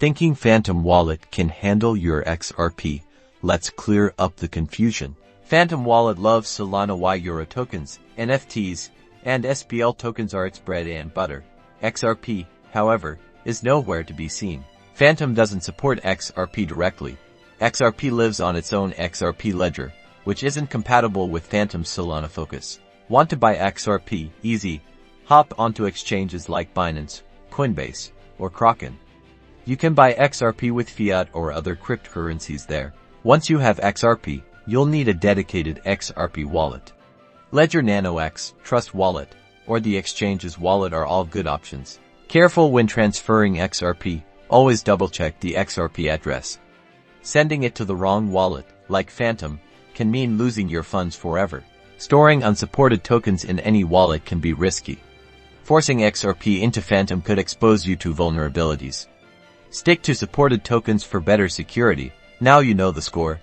Thinking Phantom Wallet can handle your XRP? Let's clear up the confusion. Phantom Wallet loves Solana Y Euro tokens, NFTs, and SPL tokens are its bread and butter. XRP, however, is nowhere to be seen. Phantom doesn't support XRP directly. XRP lives on its own XRP ledger, which isn't compatible with Phantom's Solana focus. Want to buy XRP? Easy. Hop onto exchanges like Binance, Coinbase, or Kraken. You can buy XRP with fiat or other cryptocurrencies there. Once you have XRP, you'll need a dedicated XRP wallet. Ledger Nano X, Trust Wallet, or the exchange's wallet are all good options. Careful when transferring XRP, always double-check the XRP address. Sending it to the wrong wallet, like Phantom, can mean losing your funds forever. Storing unsupported tokens in any wallet can be risky. Forcing XRP into Phantom could expose you to vulnerabilities. Stick to supported tokens for better security. Now you know the score.